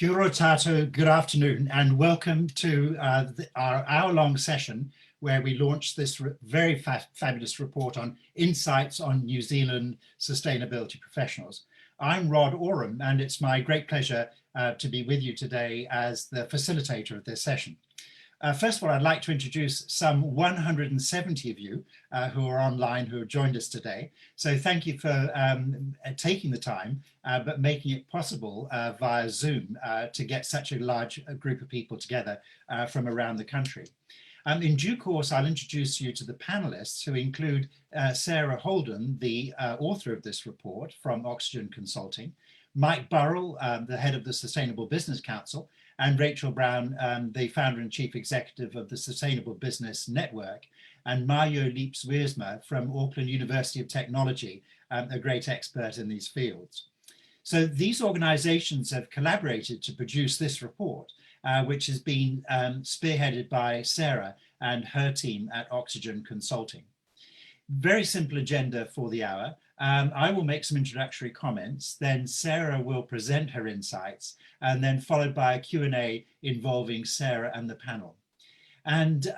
Kia ora tātou, good afternoon, and welcome to our hour-long session where we launched this very fabulous report on insights on New Zealand sustainability professionals. I'm Rod Oram, and it's my great pleasure to be with you today as the facilitator of this session. First of all, I'd like to introduce some 170 of you who are online who have joined us today. So thank you for taking the time, but making it possible via Zoom to get such a large group of people together from around the country. In due course, I'll introduce you to the panelists who include Sarah Holden, the author of this report from Oxygen Consulting, Mike Burrell, the head of the Sustainable Business Council, and Rachel Brown, the founder and chief executive of the Sustainable Business Network, and Mario Leaps-Wiersma from Auckland University of Technology, a great expert in these fields. So these organizations have collaborated to produce this report, which has been spearheaded by Sarah and her team at Oxygen Consulting. Very simple agenda for the hour. I will make some introductory comments, then Sarah will present her insights, and then followed by a Q&A involving Sarah and the panel. And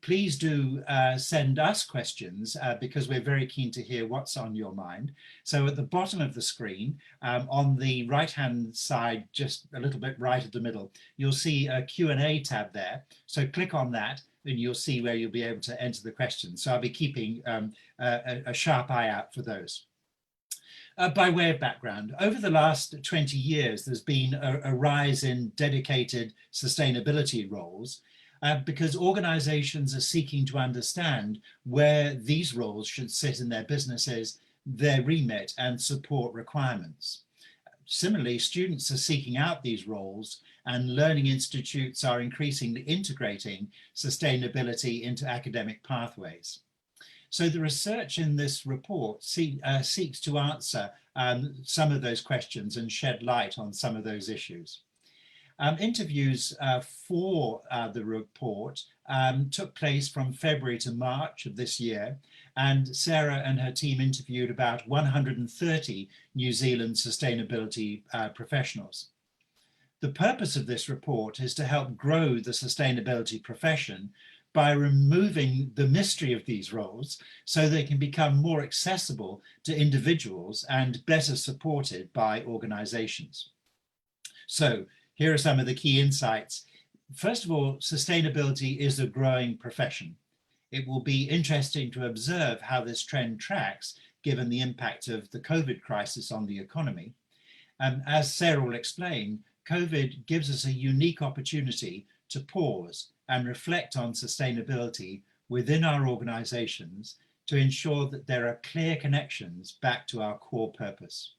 please do send us questions because we're very keen to hear what's on your mind. So at the bottom of the screen, on the right-hand side, just a little bit right of the middle, you'll see a Q&A tab there. So click on that and you'll see where you'll be able to enter the questions. So I'll be keeping a sharp eye out for those. By way of background, over the last 20 years, there's been a rise in dedicated sustainability roles because organizations are seeking to understand where these roles should sit in their businesses, their remit and support requirements. Similarly, students are seeking out these roles and learning institutes are increasingly integrating sustainability into academic pathways. So the research in this report seeks to answer some of those questions and shed light on some of those issues. Interviews for the report took place from February to March of this year, and Sarah and her team interviewed about 130 New Zealand sustainability professionals. The purpose of this report is to help grow the sustainability profession by removing the mystery of these roles so they can become more accessible to individuals and better supported by organizations. So here are some of the key insights. First of all, sustainability is a growing profession. It will be interesting to observe how this trend tracks given the impact of the COVID crisis on the economy. As Sarah will explain, COVID gives us a unique opportunity to pause and reflect on sustainability within our organizations to ensure that there are clear connections back to our core purpose.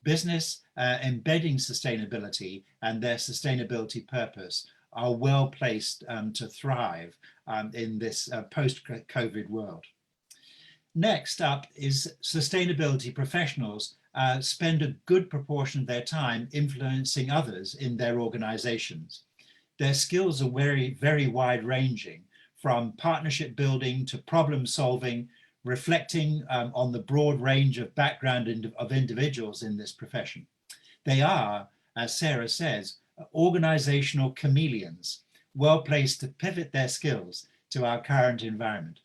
Business embedding sustainability and their sustainability purpose are well placed to thrive in this post-COVID world. Next up is sustainability professionals spend a good proportion of their time influencing others in their organizations. Their skills are very wide-ranging, from partnership building to problem solving, reflecting on the broad range of background of individuals in this profession. They are, as Sarah says, organizational chameleons, well placed to pivot their skills to our current environment.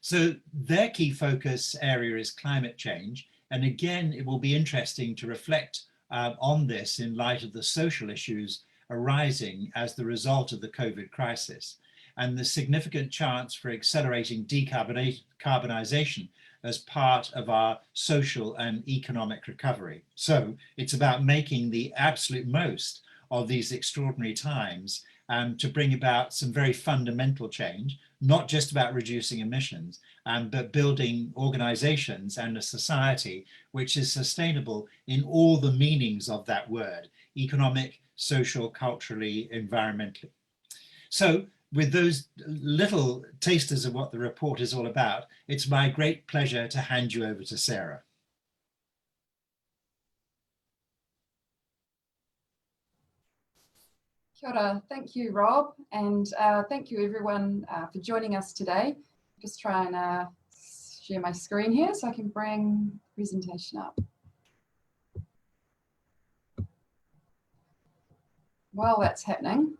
So their key focus area is climate change. And again, it will be interesting to reflect on this in light of the social issues arising as the result of the COVID crisis and the significant chance for accelerating decarbonization as part of our social and economic recovery. So it's about making the absolute most of these extraordinary times to bring about some very fundamental change, not just about reducing emissions, but building organizations and a society which is sustainable in all the meanings of that word: economic, social, culturally, environmentally. So with those little tasters of what the report is all about, it's my great pleasure to hand you over to Sarah. Kia ora. Thank you, Rob, and thank you everyone for joining us today. Just try and share my screen here so I can bring the presentation up. while that's happening,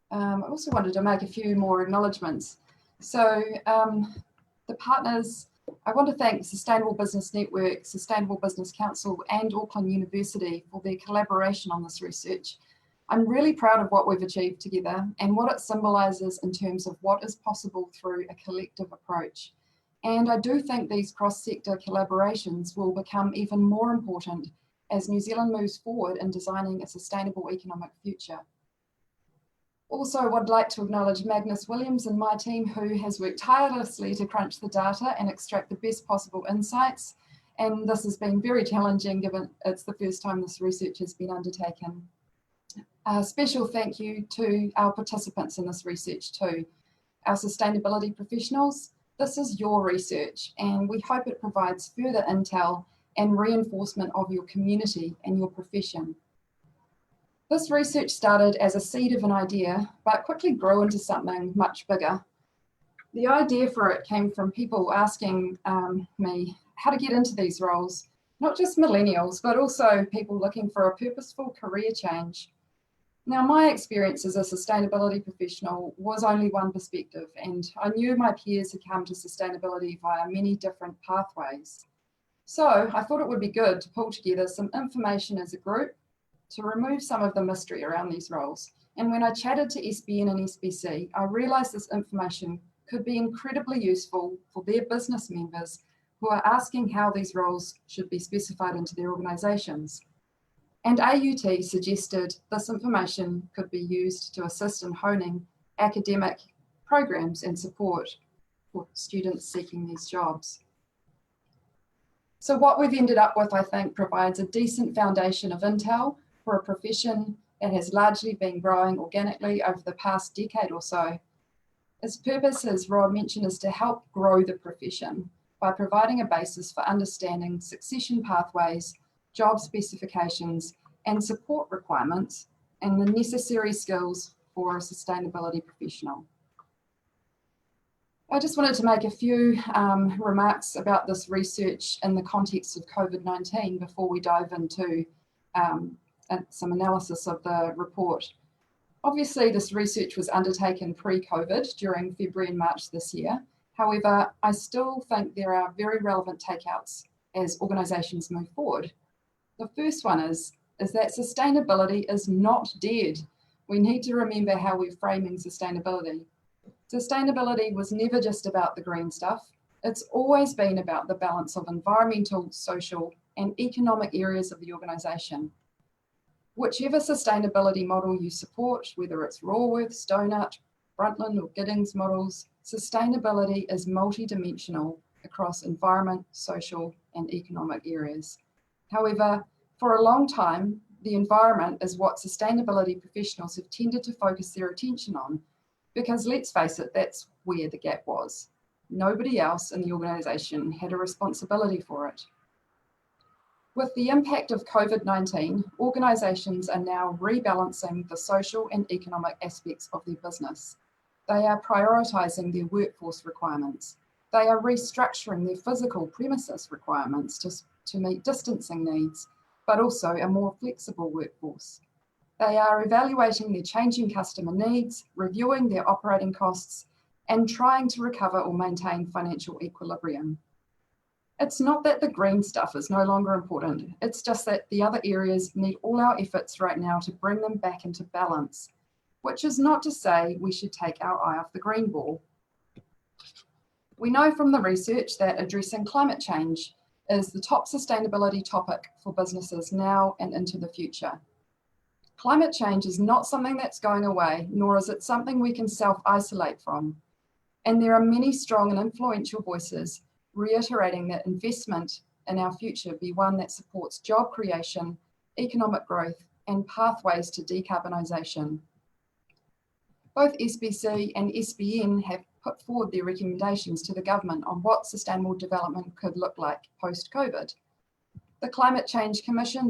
I also wanted to make a few more acknowledgements. So the partners, I want to thank Sustainable Business Network, Sustainable Business Council and Auckland University for their collaboration on this research. I'm really proud of what we've achieved together and what it symbolises in terms of what is possible through a collective approach. And I do think these cross-sector collaborations will become even more important as New Zealand moves forward in designing a sustainable economic future. Also, I would like to acknowledge Magnus Williams and my team, who has worked tirelessly to crunch the data and extract the best possible insights. And this has been very challenging given it's the first time this research has been undertaken. A special thank you to our participants in this research too. Our sustainability professionals, this is your research and we hope it provides further intel and reinforcement of your community and your profession. This research started as a seed of an idea, but quickly grew into something much bigger. The idea for it came from people asking me how to get into these roles, not just millennials, but also people looking for a purposeful career change. Now, my experience as a sustainability professional was only one perspective, and I knew my peers had come to sustainability via many different pathways. So I thought it would be good to pull together some information as a group to remove some of the mystery around these roles. And when I chatted to SBN and SBC, I realised this information could be incredibly useful for their business members who are asking how these roles should be specified into their organisations. And AUT suggested this information could be used to assist in honing academic programs and support for students seeking these jobs. So what we've ended up with, I think, provides a decent foundation of intel for a profession that has largely been growing organically over the past decade or so. Its purpose, as Rod mentioned, is to help grow the profession by providing a basis for understanding succession pathways, job specifications, and support requirements, and the necessary skills for a sustainability professional. I just wanted to make a few remarks about this research in the context of COVID-19 before we dive into some analysis of the report. Obviously, this research was undertaken pre-COVID during February and March this year. However, I still think there are very relevant takeouts as organisations move forward. The first one is that sustainability is not dead. We need to remember how we're framing sustainability. Sustainability was never just about the green stuff. It's always been about the balance of environmental, social, and economic areas of the organisation. Whichever sustainability model you support, whether it's Raworth, Donut, Brundtland or Giddings models, sustainability is multidimensional across environment, social and economic areas. However, for a long time, the environment is what sustainability professionals have tended to focus their attention on, because let's face it, that's where the gap was. Nobody else in the organisation had a responsibility for it. With the impact of COVID-19, organisations are now rebalancing the social and economic aspects of their business. They are prioritising their workforce requirements. They are restructuring their physical premises requirements to meet distancing needs, but also a more flexible workforce. They are evaluating their changing customer needs, reviewing their operating costs, and trying to recover or maintain financial equilibrium. It's not that the green stuff is no longer important, it's just that the other areas need all our efforts right now to bring them back into balance, which is not to say we should take our eye off the green ball. We know from the research that addressing climate change is the top sustainability topic for businesses now and into the future. Climate change is not something that's going away, nor is it something we can self-isolate from. And there are many strong and influential voices reiterating that investment in our future be one that supports job creation, economic growth, and pathways to decarbonisation. Both SBC and SBN have put forward their recommendations to the government on what sustainable development could look like post-COVID. The Climate Change Commission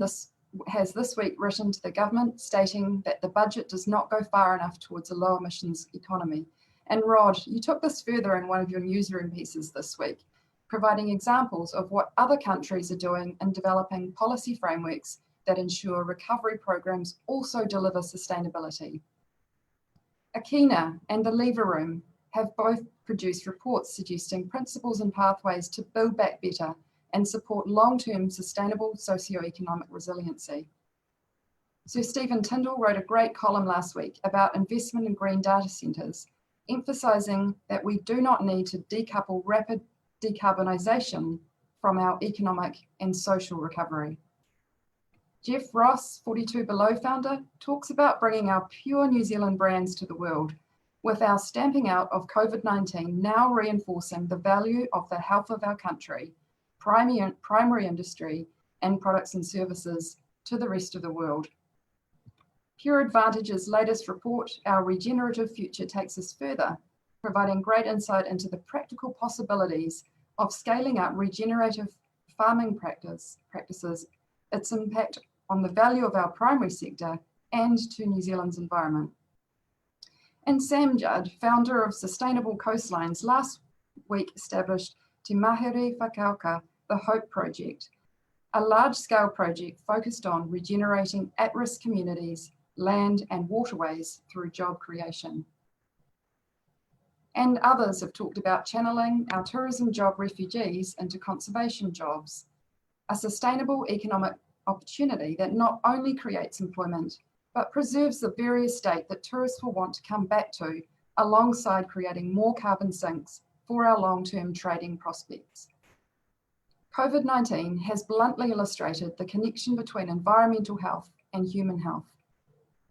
has this week written to the government stating that the budget does not go far enough towards a low emissions economy. And Rod, you took this further in one of your newsroom pieces this week, providing examples of what other countries are doing in developing policy frameworks that ensure recovery programs also deliver sustainability. Akina and the Lever Room have both produced reports suggesting principles and pathways to build back better and support long-term sustainable socioeconomic resiliency. Sir Stephen Tindall wrote a great column last week about investment in green data centres, emphasising that we do not need to decouple rapid decarbonisation from our economic and social recovery. Jeff Ross, 42 Below founder, talks about bringing our pure New Zealand brands to the world, with our stamping out of COVID-19 now reinforcing the value of the health of our country, primary industry, and products and services to the rest of the world. Pure Advantage's latest report, Our Regenerative Future, takes us further, providing great insight into the practical possibilities of scaling up regenerative farming practices, its impact on the value of our primary sector and to New Zealand's environment. And Sam Judd, founder of Sustainable Coastlines, last week established Te Mahere Whakauka, the Hope Project, a large-scale project focused on regenerating at-risk communities, land and waterways through job creation. And others have talked about channeling our tourism job refugees into conservation jobs, a sustainable economic opportunity that not only creates employment, but preserves the very estate that tourists will want to come back to, alongside creating more carbon sinks for our long-term trading prospects. COVID-19 has bluntly illustrated the connection between environmental health and human health.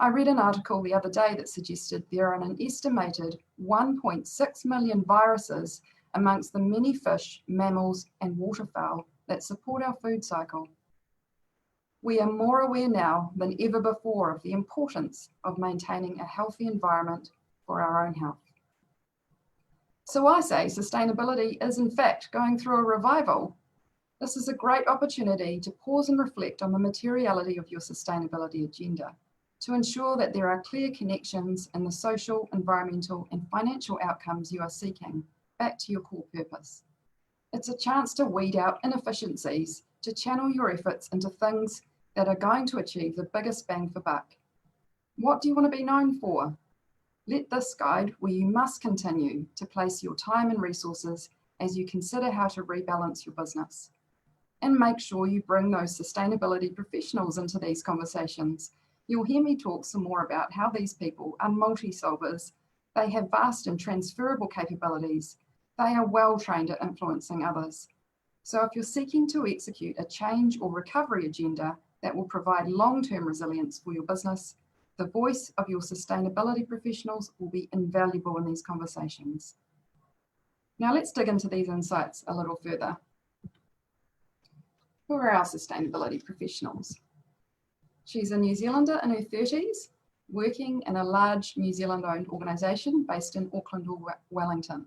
I read an article the other day that suggested there are an estimated 1.6 million viruses amongst the many fish, mammals, and waterfowl that support our food cycle. We are more aware now than ever before of the importance of maintaining a healthy environment for our own health. So I say sustainability is in fact going through a revival. This is a great opportunity to pause and reflect on the materiality of your sustainability agenda, to ensure that there are clear connections in the social, environmental, and financial outcomes you are seeking back to your core purpose. It's a chance to weed out inefficiencies, to channel your efforts into things that are going to achieve the biggest bang for buck. What do you want to be known for? Let this guide where you must continue to place your time and resources as you consider how to rebalance your business. And make sure you bring those sustainability professionals into these conversations. You'll hear me talk some more about how these people are multi-solvers. They have vast and transferable capabilities. They are well trained at influencing others. So if you're seeking to execute a change or recovery agenda that will provide long-term resilience for your business, the voice of your sustainability professionals will be invaluable in these conversations. Now let's dig into these insights a little further. Who are our sustainability professionals? She's a New Zealander in her 30s, working in a large New Zealand-owned organisation based in Auckland or Wellington.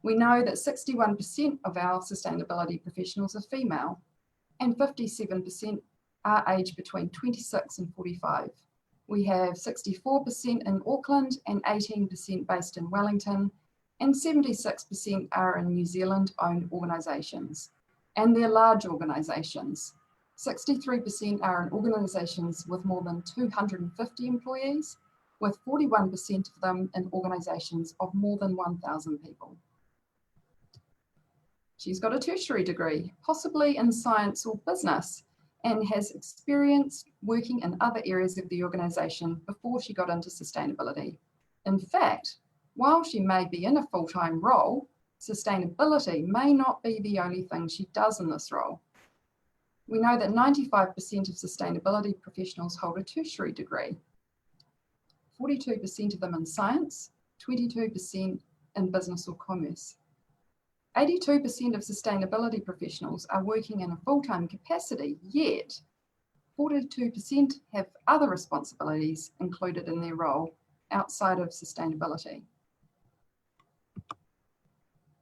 We know that 61% of our sustainability professionals are female, and 57% are aged between 26 and 45. We have 64% in Auckland and 18% based in Wellington, and 76% are in New Zealand-owned organisations, and they're large organisations. 63% are in organisations with more than 250 employees, with 41% of them in organisations of more than 1,000 people. She's got a tertiary degree, possibly in science or business, and has experience working in other areas of the organisation before she got into sustainability. In fact, while she may be in a full-time role, sustainability may not be the only thing she does in this role. We know that 95% of sustainability professionals hold a tertiary degree, 42% of them in science, 22% in business or commerce. 82% of sustainability professionals are working in a full-time capacity, yet 42% have other responsibilities included in their role outside of sustainability.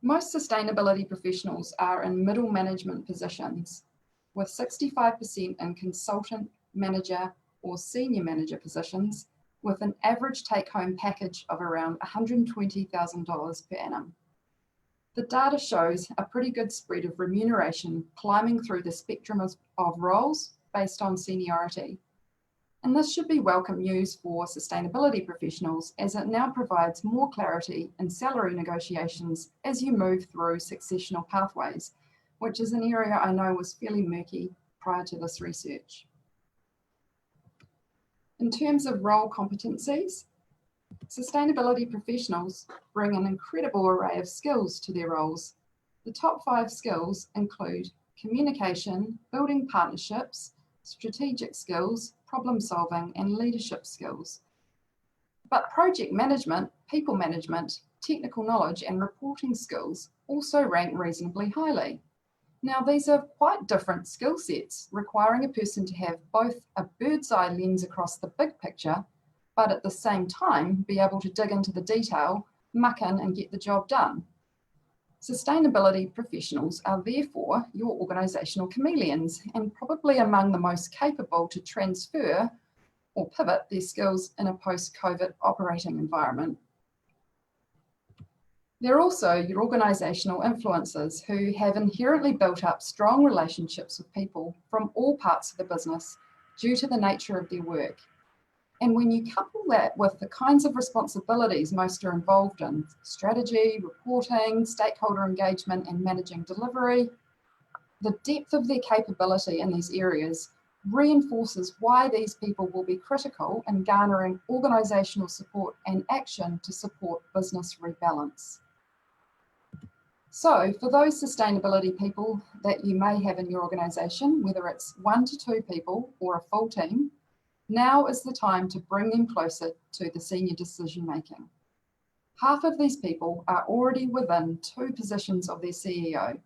Most sustainability professionals are in middle management positions, with 65% in consultant, manager, or senior manager positions, with an average take-home package of around $120,000 per annum. The data shows a pretty good spread of remuneration climbing through the spectrum of roles, based on seniority. And this should be welcome news for sustainability professionals, as it now provides more clarity in salary negotiations as you move through successional pathways, which is an area I know was fairly murky prior to this research. In terms of role competencies, sustainability professionals bring an incredible array of skills to their roles. The top 5 skills include communication, building partnerships, strategic skills, problem solving, and leadership skills. But project management, people management, technical knowledge, and reporting skills also rank reasonably highly. Now, these are quite different skill sets, requiring a person to have both a bird's eye lens across the big picture, but at the same time be able to dig into the detail, muck in, and get the job done. Sustainability professionals are therefore your organisational chameleons, and probably among the most capable to transfer or pivot their skills in a post-COVID operating environment. They're also your organisational influencers who have inherently built up strong relationships with people from all parts of the business due to the nature of their work. And when you couple that with the kinds of responsibilities most are involved in, strategy, reporting, stakeholder engagement, and managing delivery, the depth of their capability in these areas reinforces why these people will be critical in garnering organisational support and action to support business rebalance. So for those sustainability people that you may have in your organisation, whether it's 1 to 2 people or a full team, now is the time to bring them closer to the senior decision making. Half of these people are already within 2 positions of their CEO.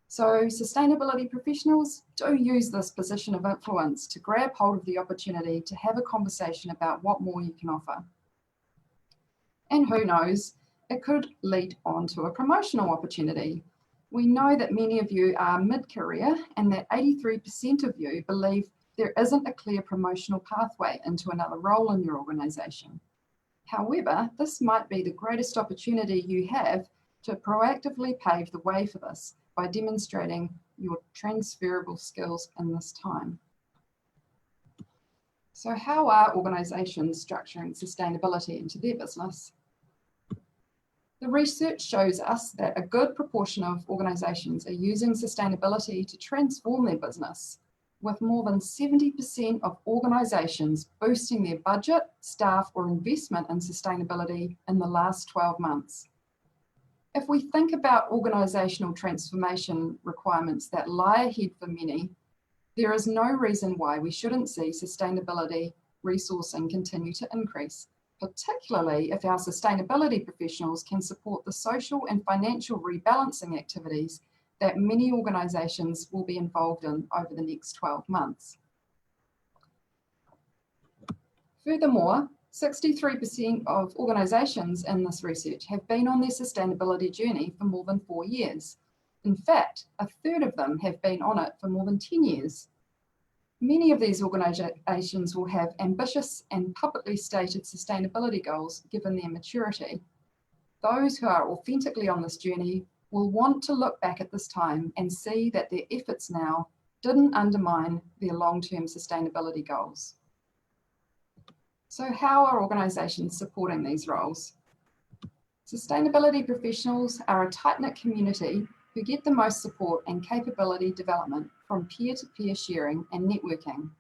So sustainability professionals do use this position of influence to grab hold of the opportunity to have a conversation about what more you can offer. And who knows, it could lead on to a promotional opportunity. We know that many of you are mid-career and that 83% of you believe there isn't a clear promotional pathway into another role in your organisation. However, this might be the greatest opportunity you have to proactively pave the way for this by demonstrating your transferable skills in this time. So how are organisations structuring sustainability into their business? The research shows us that a good proportion of organisations are using sustainability to transform their business, with more than 70% of organisations boosting their budget, staff, or investment in sustainability in the last 12 months. If we think about organisational transformation requirements that lie ahead for many, there is no reason why we shouldn't see sustainability resourcing continue to increase, particularly if our sustainability professionals can support the social and financial rebalancing activities that many organisations will be involved in over the next 12 months. Furthermore, 63% of organisations in this research have been on their sustainability journey for more than 4 years. In fact, a third of them have been on it for more than 10 years. Many of these organisations will have ambitious and publicly stated sustainability goals given their maturity. Those who are authentically on this journey will want to look back at this time and see that their efforts now didn't undermine their long-term sustainability goals. So how are organisations supporting these roles? Sustainability professionals are a tight-knit community who get the most support and capability development from peer-to-peer sharing and networking.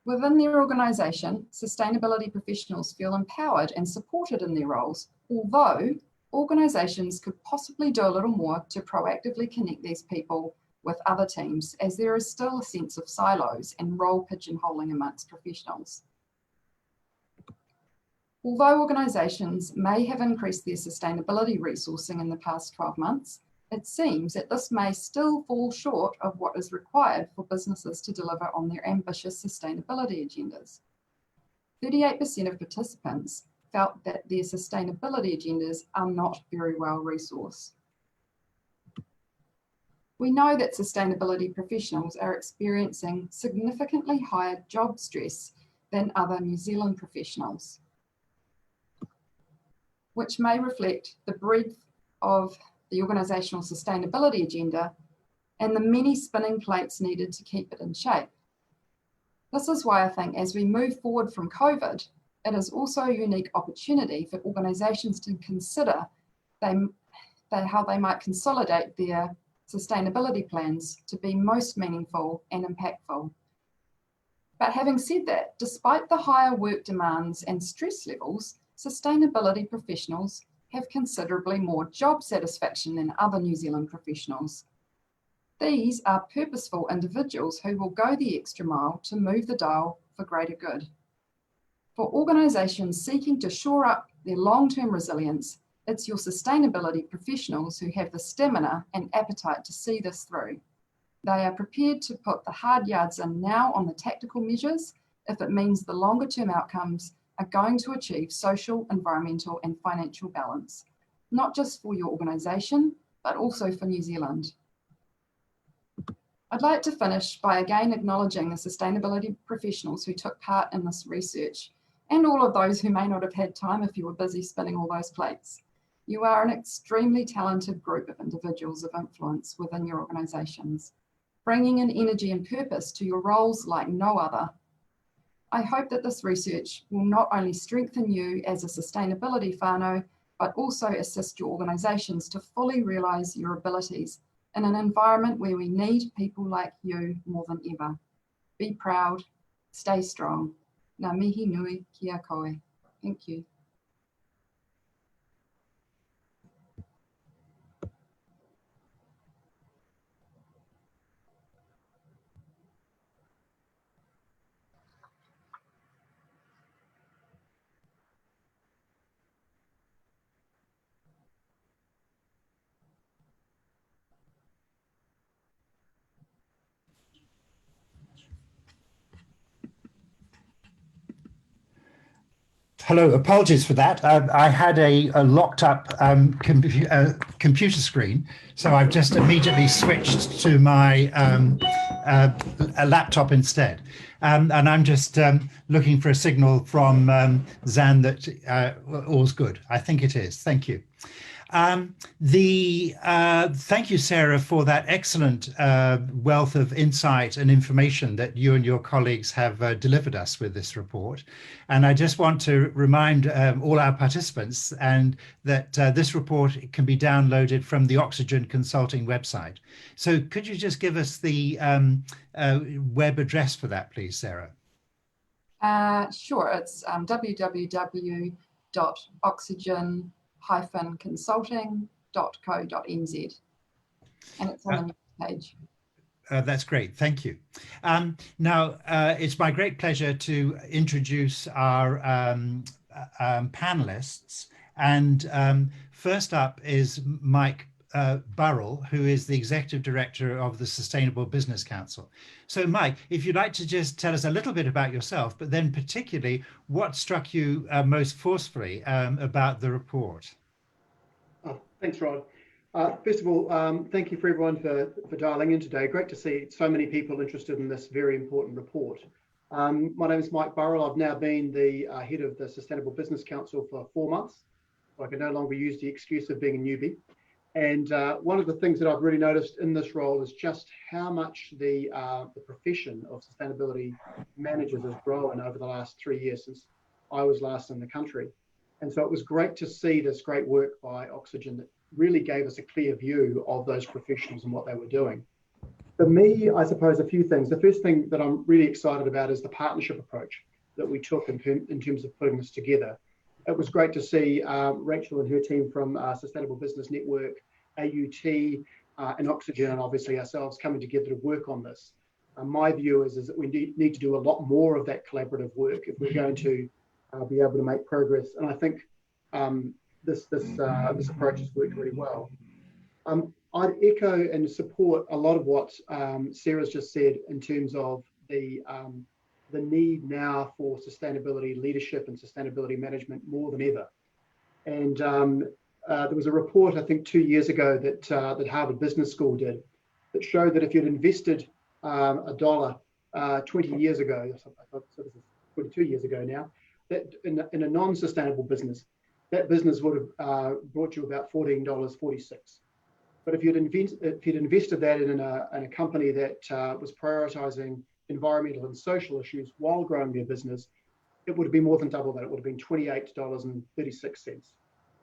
Within their organisation, sustainability professionals feel empowered and supported in their roles, although organisations could possibly do a little more to proactively connect these people with other teams, as there is still a sense of silos and role pigeonholing amongst professionals. Although organisations may have increased their sustainability resourcing in the past 12 months, it seems that this may still fall short of what is required for businesses to deliver on their ambitious sustainability agendas. 38% of participants felt that their sustainability agendas are not very well resourced. We know that sustainability professionals are experiencing significantly higher job stress than other New Zealand professionals, which may reflect the breadth of the organisational sustainability agenda and the many spinning plates needed to keep it in shape. This is why I think as we move forward from COVID, it is also a unique opportunity for organisations to consider how they might consolidate their sustainability plans to be most meaningful and impactful. But having said that, despite the higher work demands and stress levels, sustainability professionals have considerably more job satisfaction than other New Zealand professionals. These are purposeful individuals who will go the extra mile to move the dial for greater good. For organisations seeking to shore up their long-term resilience, it's your sustainability professionals who have the stamina and appetite to see this through. They are prepared to put the hard yards in now on the tactical measures if it means the longer-term outcomes are going to achieve social, environmental and financial balance, not just for your organisation, but also for New Zealand. I'd like to finish by again acknowledging the sustainability professionals who took part in this research and all of those who may not have had time if you were busy spinning all those plates. You are an extremely talented group of individuals of influence within your organisations, bringing in energy and purpose to your roles like no other. I hope that this research will not only strengthen you as a sustainability whānau, but also assist your organisations to fully realise your abilities in an environment where we need people like you more than ever. Be proud, stay strong. Ngā mihi nui kia koe. Thank you. Hello, apologies for that. I had a locked up computer screen, so I've just immediately switched to my a laptop instead. And I'm just looking for a signal from Zan that all's good. I think it is. Thank you. Thank you, Sarah, for that excellent wealth of insight and information that you and your colleagues have delivered us with this report. And I just want to remind all our participants that this report can be downloaded from the Oxygen Consulting website. So could you just give us the web address for that, please, Sarah? Sure, it's www.oxygen-consulting.co.nz, and it's on the next page. That's great, thank you. Now, it's my great pleasure to introduce our panelists. And first up is Mike Burrell, who is the Executive Director of the Sustainable Business Council. So Mike, if you'd like to just tell us a little bit about yourself, but then particularly what struck you most forcefully about the report. Oh, thanks, Rod. First of all, thank you for everyone for dialing in today. Great to see so many people interested in this very important report. My name is Mike Burrell. I've now been the head of the Sustainable Business Council for 4 months. So I can no longer use the excuse of being a newbie. And one of the things that I've really noticed in this role is just how much the profession of sustainability managers has grown over the last 3 years since I was last in the country. And so it was great to see this great work by Oxygen that really gave us a clear view of those professionals and what they were doing. For me, I suppose a few things. The first thing that I'm really excited about is the partnership approach that we took in terms of putting this together. It was great to see Rachel and her team from Sustainable Business Network, AUT, and Oxygen, and obviously ourselves coming together to work on this. My view is that we need to do a lot more of that collaborative work if we're going to be able to make progress. And I think this approach has worked really well. I'd echo and support a lot of what Sarah's just said in terms of the need now for sustainability leadership and sustainability management more than ever. And there was a report, I think 2 years ago, that Harvard Business School did that showed that if you'd invested $1 20 years ago, so this is 22 years ago now, that in a non-sustainable business, that business would have brought you about $14.46. But if you'd invested that in a company that was prioritizing environmental and social issues while growing their business, it would have been more than double that. It would have been $28.36.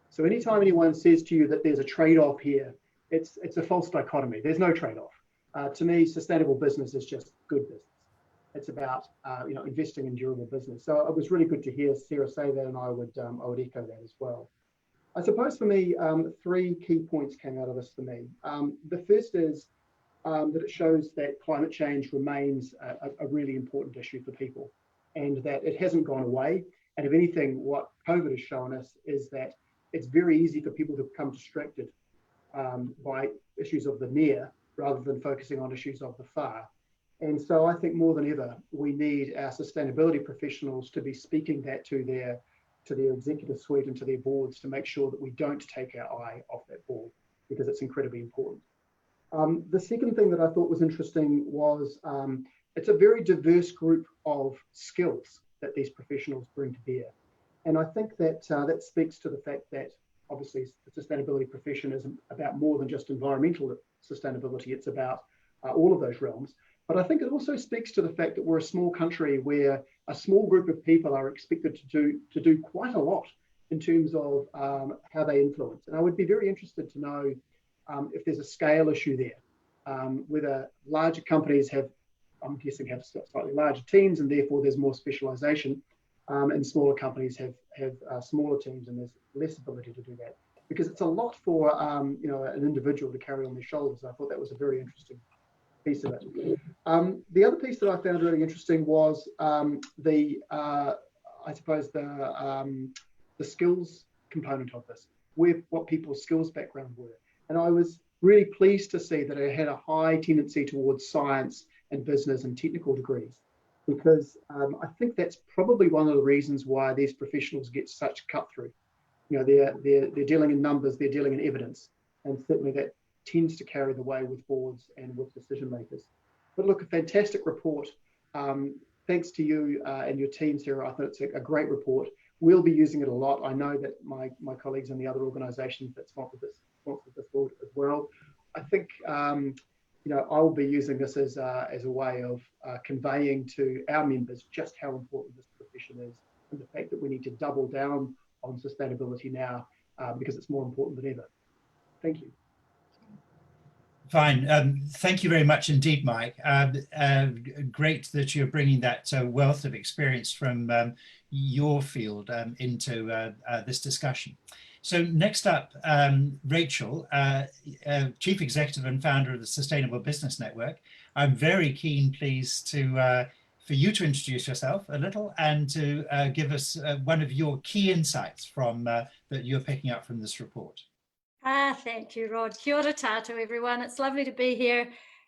So anytime anyone says to you that there's a trade-off here, it's a false dichotomy. There's no trade-off. To me, sustainable business is just good business. It's about investing in durable business. So it was really good to hear Sarah say that, and I would echo that as well. I suppose for me, 3 key points came out of this for me. The first is that it shows that climate change remains a really important issue for people, and that it hasn't gone away. And if anything, what COVID has shown us is that it's very easy for people to become distracted by issues of the near rather than focusing on issues of the far. And so I think more than ever, we need our sustainability professionals to be speaking that to their executive suite and to their boards to make sure that we don't take our eye off that ball, because it's incredibly important. The second thing that I thought was interesting was it's a very diverse group of skills that these professionals bring to bear. And I think that that speaks to the fact that obviously the sustainability profession is about more than just environmental sustainability. It's about all of those realms. But I think it also speaks to the fact that we're a small country where a small group of people are expected to do quite a lot in terms of how they influence. And I would be very interested to know if there's a scale issue there, whether larger companies have slightly larger teams and therefore there's more specialization, and smaller companies have smaller teams and there's less ability to do that. Because it's a lot for an individual to carry on their shoulders. I thought that was a very interesting piece of it. The other piece that I found really interesting was the skills component of this, what people's skills background were. And I was really pleased to see that it had a high tendency towards science and business and technical degrees, because I think that's probably one of the reasons why these professionals get such cut through. They're dealing in numbers, they're dealing in evidence, and certainly that tends to carry the way with boards and with decision makers. But look, a fantastic report. Thanks to you and your team, Sarah. I think it's a great report. We'll be using it a lot. I know that my colleagues in the other organisations that sponsored this board as well. I think I'll be using this as a way of conveying to our members just how important this profession is, and the fact that we need to double down on sustainability now because it's more important than ever. Thank you. Fine. Thank you very much indeed, Mike. Great that you're bringing that wealth of experience from your field into this discussion. So next up, Rachel, Chief Executive and founder of the Sustainable Business Network. I'm very keen, please, for you to introduce yourself a little and to give us one of your key insights from that you're picking up from this report. Thank you, Rod. Kia ora tātou, everyone. It's lovely to be here.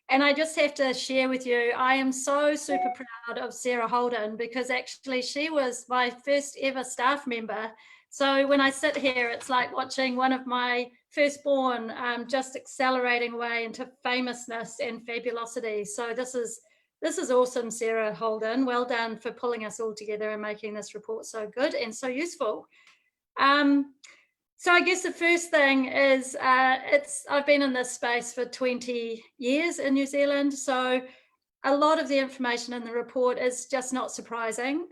And I just have to share with you, I am so super proud of Sarah Holden, because actually she was my first ever staff member. So when I sit here, it's like watching one of my firstborn just accelerating away into famousness and fabulosity. So this is awesome, Sarah Holden. Well done for pulling us all together and making this report so good and so useful. So I guess the first thing is I've been in this space for 20 years in New Zealand. So a lot of the information in the report is just not surprising.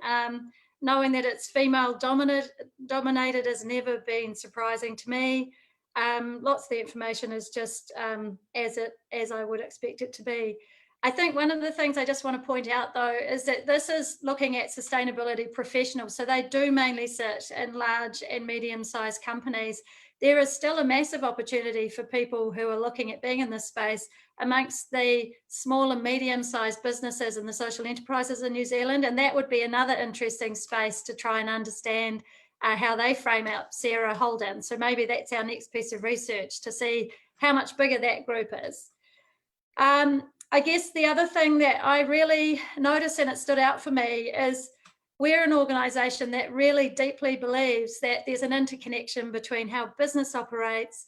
Knowing that it's female dominated has never been surprising to me. Lots of the information is just as I would expect it to be. I think one of the things I just want to point out, though, is that this is looking at sustainability professionals. So they do mainly sit in large and medium-sized companies. There is still a massive opportunity for people who are looking at being in this space amongst the small and medium-sized businesses and the social enterprises in New Zealand. And that would be another interesting space to try and understand how they frame out Sarah Holden. So maybe that's our next piece of research, to see how much bigger that group is. I guess the other thing that I really noticed, and it stood out for me, is we're an organisation that really deeply believes that there's an interconnection between how business operates,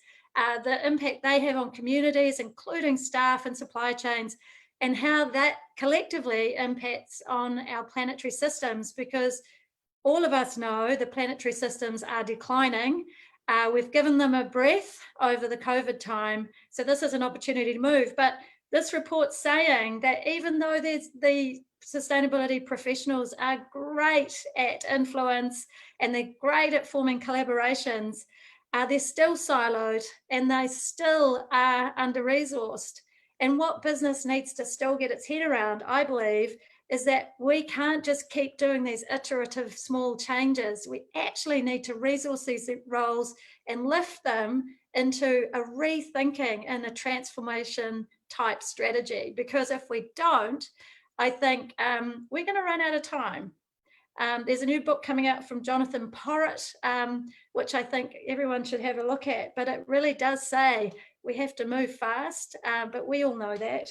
the impact they have on communities, including staff and supply chains, and how that collectively impacts on our planetary systems, because all of us know the planetary systems are declining. We've given them a breath over the COVID time. So this is an opportunity to move. But this report's saying that even though the sustainability professionals are great at influence and they're great at forming collaborations, they're still siloed and they still are under-resourced. And what business needs to still get its head around, I believe, is that we can't just keep doing these iterative small changes. We actually need to resource these roles and lift them into a rethinking and a transformation type strategy. Because if we don't, I think we're going to run out of time. There's a new book coming out from Jonathan Porritt, which I think everyone should have a look at, but it really does say we have to move fast, but we all know that.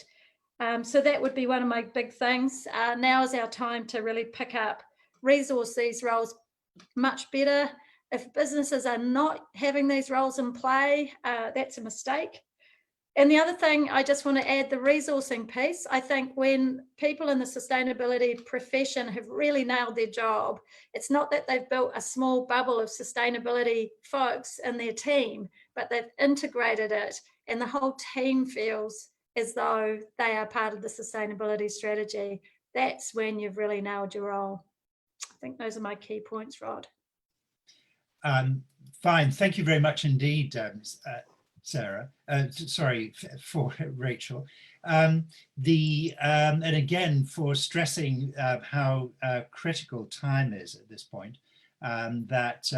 So that would be one of my big things. Now is our time to really pick up, resource these roles much better. If businesses are not having these roles in play, that's a mistake. And the other thing, I just want to add the resourcing piece. I think when people in the sustainability profession have really nailed their job, it's not that they've built a small bubble of sustainability folks in their team, but they've integrated it and the whole team feels as though they are part of the sustainability strategy. That's when you've really nailed your role. I think those are my key points, Rod. Fine, thank you very much indeed, Sarah. Sorry for Rachel. And again, for stressing how critical time is at this point, that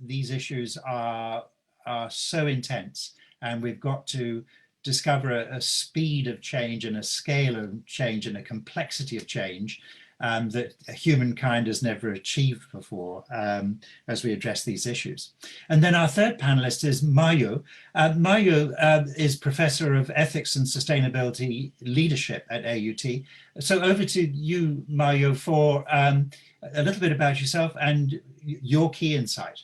these issues are so intense, and we've got to discover a speed of change and a scale of change and a complexity of change that humankind has never achieved before as we address these issues. And then our third panelist is Mayu. Mayu is Professor of Ethics and Sustainability Leadership at AUT. So over to you, Mayu, for a little bit about yourself and your key insight.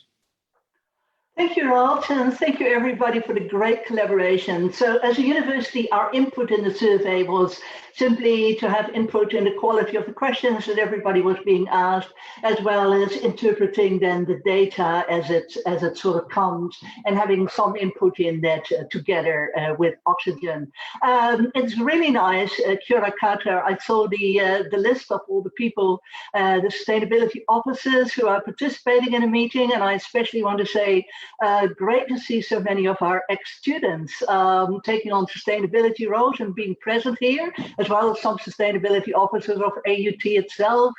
Thank you, Rod, and thank you everybody for the great collaboration. So as a university, our input in the survey was simply to have input in the quality of the questions that everybody was being asked, as well as interpreting then the data as it sort of comes, and having some input in that together with Oxygen. It's really nice, Kia ora koutou. I saw the list of all the people, the sustainability officers who are participating in a meeting, and I especially want to say great to see so many of our ex-students taking on sustainability roles and being present here, as well as some sustainability officers of AUT itself,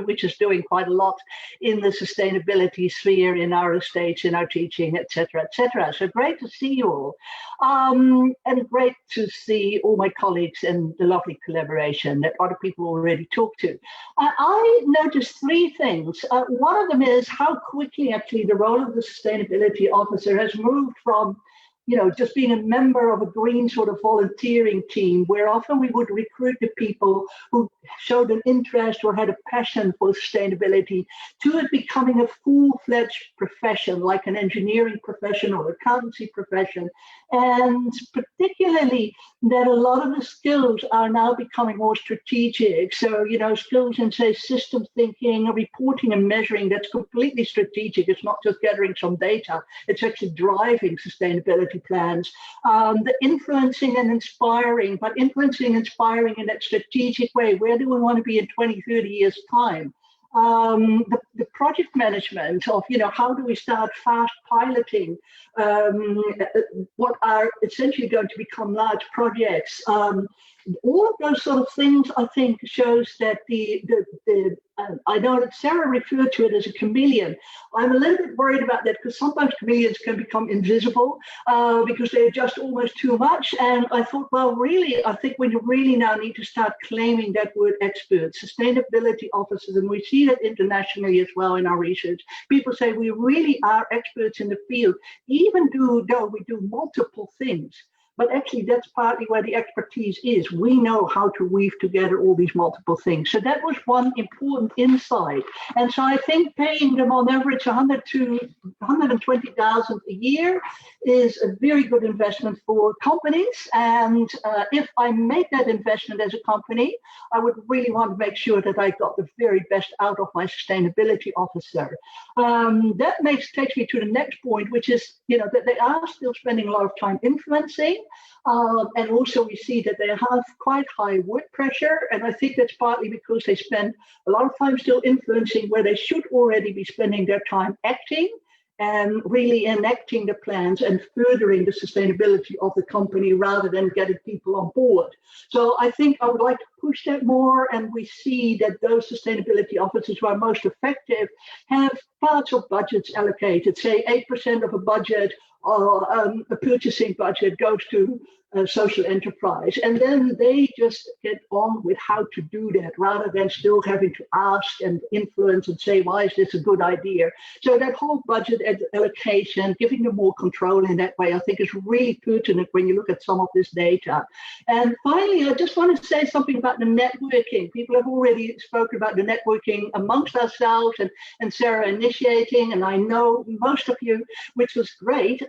which is doing quite a lot in the sustainability sphere in our estates, in our teaching, etc., etc. So great to see you all. And great to see all my colleagues and the lovely collaboration that other people already talked to. I noticed three things. One of them is how quickly actually the role of the sustainability officer has moved from, you know, just being a member of a green sort of volunteering team, where often we would recruit the people who showed an interest or had a passion for sustainability, to it becoming a full-fledged profession, like an engineering profession or accountancy profession. And particularly that a lot of the skills are now becoming more strategic. So, you know, skills in, say, system thinking, reporting and measuring, that's completely strategic. It's not just gathering some data, it's actually driving sustainability plans. The influencing and inspiring, but influencing and inspiring in that strategic way. Where do we want to be in 20, 30 years' time? The project management of, you know, how do we start fast piloting what are essentially going to become large projects. All of those sort of things, I think, shows that I know that Sarah referred to it as a chameleon. I'm a little bit worried about that, because sometimes chameleons can become invisible because they adjust almost too much. And I thought, well, really, I think we really now need to start claiming that word expert, sustainability officers, and we see that internationally as well in our research. People say we really are experts in the field, even though we do multiple things. but actually that's partly where the expertise is. We know how to weave together all these multiple things. So that was one important insight. And so I think paying them on average 100 to 120,000 a year is a very good investment for companies. And if I make that investment as a company, I would really want to make sure that I got the very best out of my sustainability officer. That takes me to the next point, which is, that they are still spending a lot of time influencing. And also we see that they have quite high work pressure. And I think that's partly because they spend a lot of time still influencing where they should already be spending their time acting and really enacting the plans and furthering the sustainability of the company rather than getting people on board. So I think I would like to push that more, and we see that those sustainability officers who are most effective have parts of budgets allocated, say 8% of a budget or a purchasing budget goes to social enterprise, and then they just get on with how to do that rather than still having to ask and influence and say, why is this a good idea? So that whole budget allocation, giving them more control in that way, I think is really pertinent when you look at some of this data. And finally, I just want to say something about the networking. People have already spoken about the networking amongst ourselves and Sarah initiating, and I know most of you, which was great.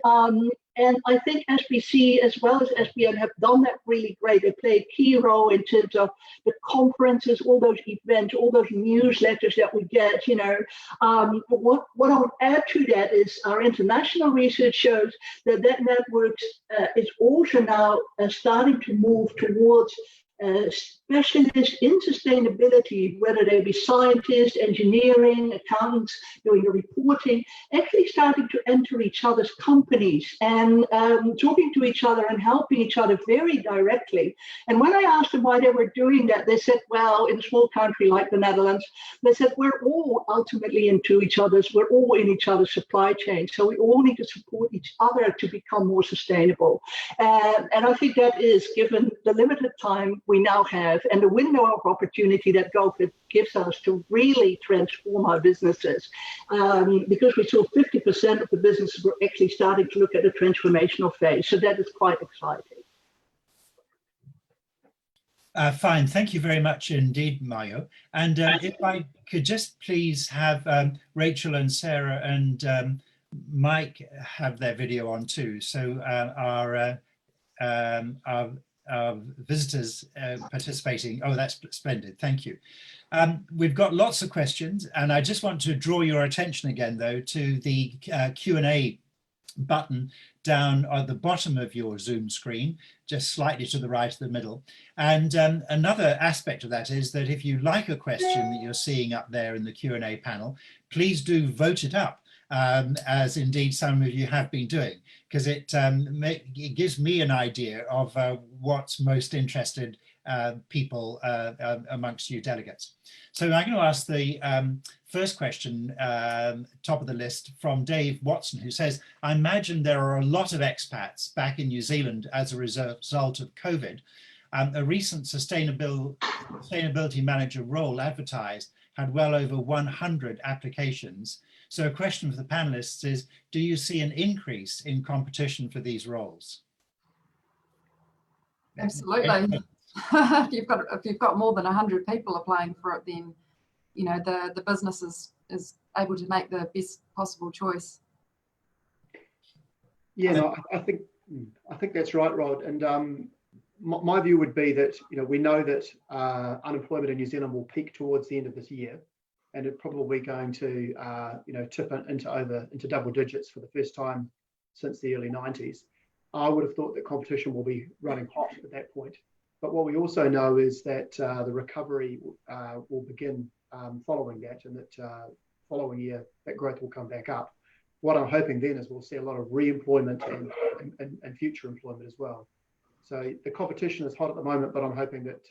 And I think SBC as well as SBN have done that really great. They play a key role in terms of the conferences, all those events, all those newsletters that we get, What I would add to that is our international research shows that network is also now starting to move towards specialists in sustainability, whether they be scientists, engineering, accountants, doing the reporting, actually starting to enter each other's companies and talking to each other and helping each other very directly. And when I asked them why they were doing that, they said, well, in a small country like the Netherlands, they said, we're all ultimately we're all in each other's supply chain. So we all need to support each other to become more sustainable. And I think that is, given the limited time we now have and the window of opportunity that COVID gives us to really transform our businesses, because we saw 50% of the businesses were actually starting to look at a transformational phase. So that is quite exciting. Fine, thank you very much indeed, Mayo. And if I could just please have Rachel and Sarah and Mike have their video on too. So our visitors participating. Oh, that's splendid. Thank you. We've got lots of questions, and I just want to draw your attention again, though, to the Q&A button down at the bottom of your Zoom screen, just slightly to the right of the middle. And another aspect of that is that if you like a question that you're seeing up there in the Q&A panel, please do vote it up. As indeed some of you have been doing, because it gives me an idea of what's most interested people amongst you delegates. So I'm going to ask the first question, top of the list, from Dave Watson, who says, I imagine there are a lot of expats back in New Zealand as a result of COVID. A recent sustainability manager role advertised had well over 100 applications. So a question for the panelists is, do you see an increase in competition for these roles? Absolutely. If you've got more than 100 people applying for it, then the business is able to make the best possible choice. Yeah, no, I think that's right, Rod. And my view would be that we know that unemployment in New Zealand will peak towards the end of this year, and it's probably going to tip into double digits for the first time since the early 90s. I would have thought that competition will be running hot at that point. But what we also know is that the recovery will begin following that, and that following year that growth will come back up. What I'm hoping then is we'll see a lot of re-employment and future employment as well. So the competition is hot at the moment, but I'm hoping that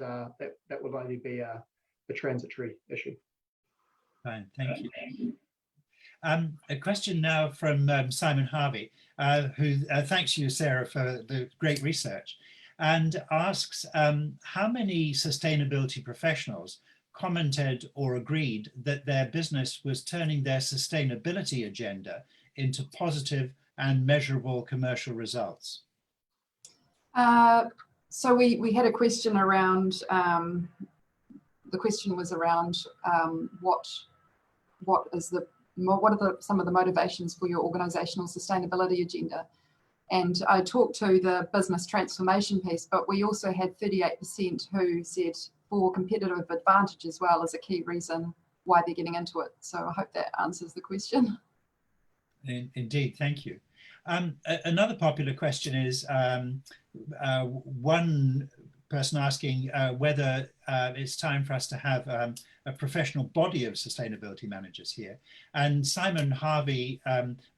that will only be a transitory issue. Fine, thank you. A question now from Simon Harvey, who thanks you, Sarah, for the great research, and asks how many sustainability professionals commented or agreed that their business was turning their sustainability agenda into positive and measurable commercial results? So we had a question around, the question was around what are some of the motivations for your organisational sustainability agenda? And I talked to the business transformation piece, but we also had 38% who said for competitive advantage as well as a key reason why they're getting into it. So I hope that answers the question. Indeed, thank you. Another popular question is one person asking whether it's time for us to have a professional body of sustainability managers here. And Simon Harvey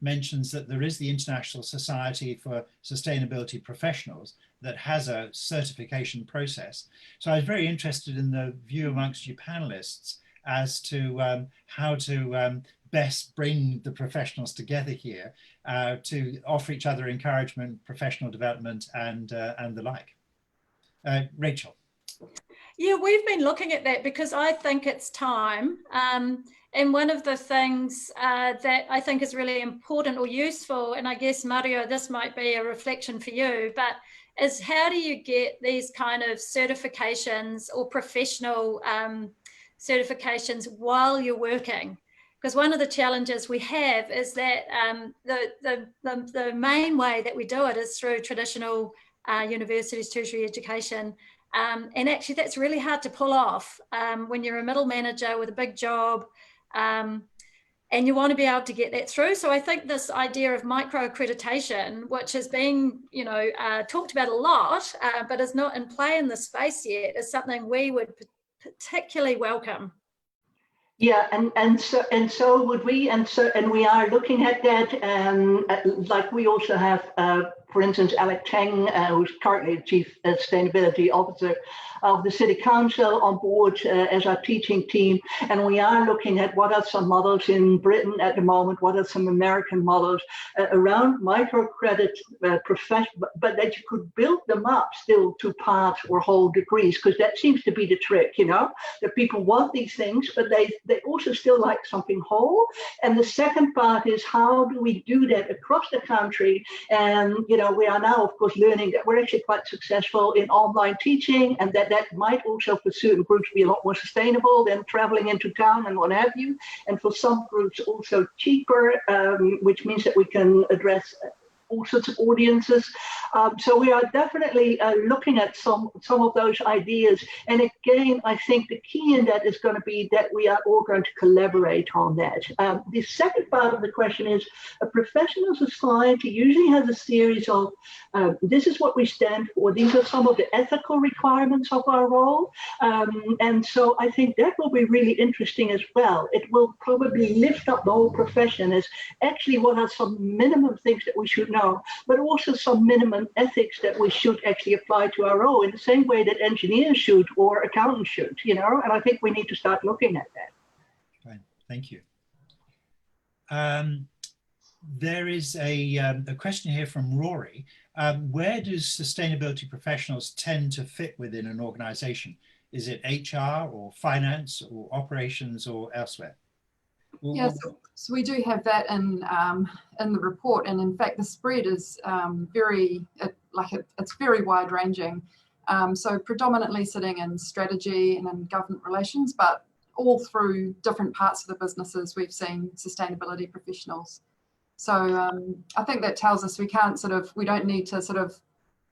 mentions that there is the International Society for Sustainability Professionals that has a certification process. So I was very interested in the view amongst you panelists as to how to best bring the professionals together here to offer each other encouragement, professional development, and the like. Rachel. Yeah, we've been looking at that because I think it's time. And one of the things that I think is really important or useful, and I guess, Mario, this might be a reflection for you, but is how do you get these kind of certifications or professional certifications while you're working? Because one of the challenges we have is that the main way that we do it is through traditional universities, tertiary education. And actually that's really hard to pull off when you're a middle manager with a big job and you want to be able to get that through. So I think this idea of micro accreditation, which is being, talked about a lot, but is not in play in the space yet, is something we would particularly welcome. Yeah, and so would we, and we are looking at that. Like we also have, for instance, Alec Cheng, who's currently the Chief Sustainability Officer of the City Council, on board as our teaching team, and we are looking at what are some models in Britain at the moment, what are some American models around microcredit profession, but that you could build them up still to part or whole degrees, because that seems to be the trick, that people want these things, but they also still like something whole. And the second part is, how do we do that across the country? And we are now, of course, learning that we're actually quite successful in online teaching, and that might also for certain groups be a lot more sustainable than traveling into town and what have you. And for some groups also cheaper, which means that we can address all sorts of audiences. So we are definitely looking at some of those ideas. And again, I think the key in that is going to be that we are all going to collaborate on that. The second part of the question is, a professional society usually has a series of, this is what we stand for, these are some of the ethical requirements of our role. And so I think that will be really interesting as well. It will probably lift up the whole profession as actually what are some minimum things that we should know, but also some minimum ethics that we should actually apply to our role in the same way that engineers should or accountants should, and I think we need to start looking at that. Right, thank you. There is a question here from Rory. Where do sustainability professionals tend to fit within an organization? Is it HR or finance or operations or elsewhere? Yeah, so we do have that in the report, and in fact the spread is it's very wide ranging. So predominantly sitting in strategy and in government relations, but all through different parts of the businesses we've seen sustainability professionals. So I think that tells us we don't need to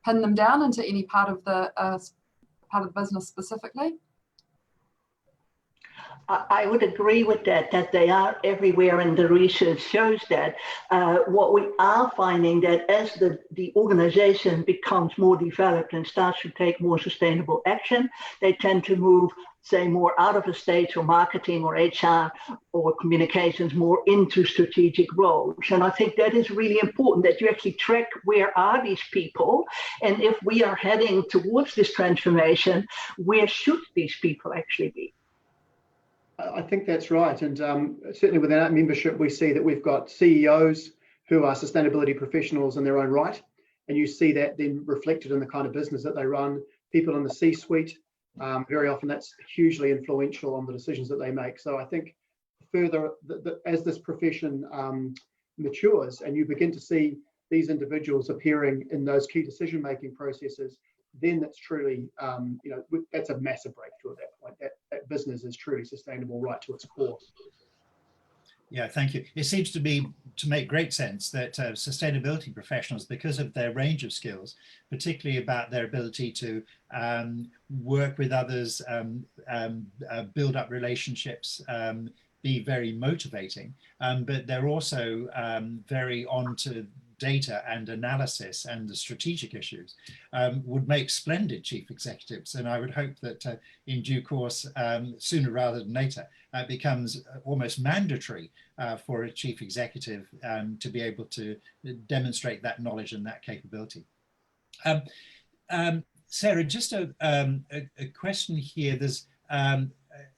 pin them down into any part of the business specifically. I would agree with that they are everywhere, and the research shows that. What we are finding that as the organization becomes more developed and starts to take more sustainable action, they tend to move, say, more out of the stage or marketing or HR or communications more into strategic roles. And I think that is really important, that you actually track where are these people, and if we are heading towards this transformation, where should these people actually be? I think that's right. And certainly within our membership, we see that we've got CEOs who are sustainability professionals in their own right. And you see that then reflected in the kind of business that they run. People in the C-suite, very often that's hugely influential on the decisions that they make. So I think further, as this profession matures and you begin to see these individuals appearing in those key decision-making processes, then that's truly, that's a massive breakthrough at that point. That business is truly sustainable right to its core. Yeah, thank you. It seems to make great sense that sustainability professionals, because of their range of skills, particularly about their ability to work with others, build up relationships, be very motivating, but they're also very on to data and analysis and the strategic issues, would make splendid chief executives. And I would hope that in due course, sooner rather than later, it becomes almost mandatory for a chief executive to be able to demonstrate that knowledge and that capability. Sarah, just a question here. There's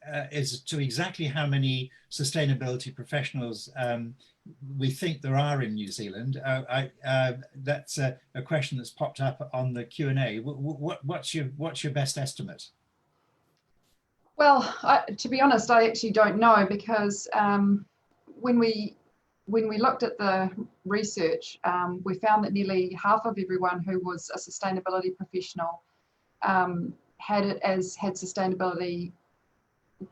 as to exactly how many sustainability professionals we think there are in New Zealand. That's a question that's popped up on the Q&A. What's your best estimate? Well, to be honest, I actually don't know, because when we looked at the research, we found that nearly half of everyone who was a sustainability professional had sustainability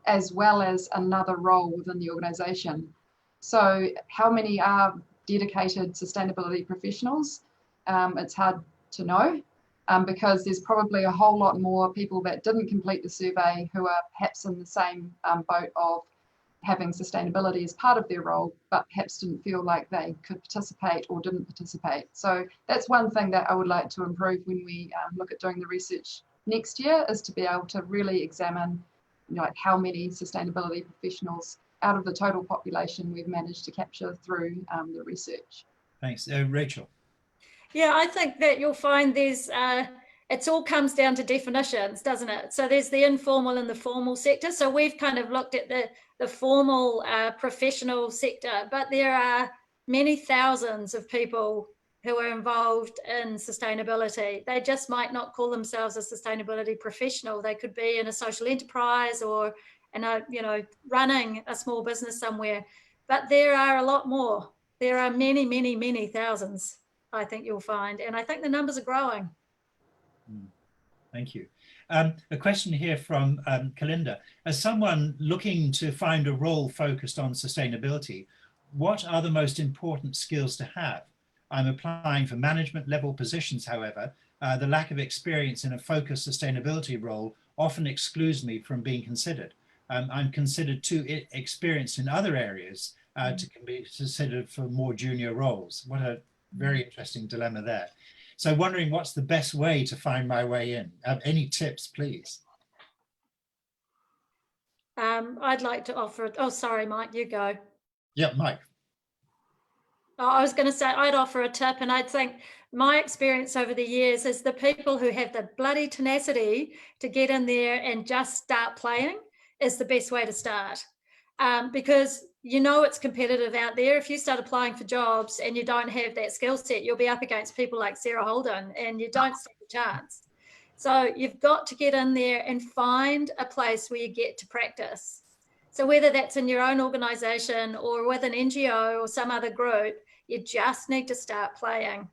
as well as another role within the organisation. So how many are dedicated sustainability professionals? It's hard to know, because there's probably a whole lot more people that didn't complete the survey who are perhaps in the same boat of having sustainability as part of their role, but perhaps didn't feel like they could participate or didn't participate. So that's one thing that I would like to improve when we look at doing the research next year, is to be able to really examine how many sustainability professionals out of the total population we've managed to capture through the research. Thanks. Rachel. Yeah, I think that you'll find there's, it all comes down to definitions, doesn't it? So there's the informal and the formal sector. So we've kind of looked at the formal professional sector, but there are many thousands of people who are involved in sustainability. They just might not call themselves a sustainability professional. They could be in a social enterprise or running a small business somewhere. But there are a lot more. There are many, many, many thousands, I think you'll find. And I think the numbers are growing. Thank you. A question here from Kalinda. As someone looking to find a role focused on sustainability, what are the most important skills to have? I'm applying for management level positions, however. The lack of experience in a focused sustainability role often excludes me from being considered. I'm considered too experienced in other areas to be considered for more junior roles. What a very interesting dilemma there. So wondering what's the best way to find my way in. Any tips, please? I'd like to offer, oh, sorry, Mike, you go. Yeah, Mike. I was going to say I'd offer a tip, and I'd think my experience over the years is the people who have the bloody tenacity to get in there and just start playing is the best way to start. Because it's competitive out there. If you start applying for jobs and you don't have that skill set, you'll be up against people like Sarah Holden and you don't stand a chance. So you've got to get in there and find a place where you get to practice. So whether that's in your own organisation or with an NGO or some other group, you just need to start playing.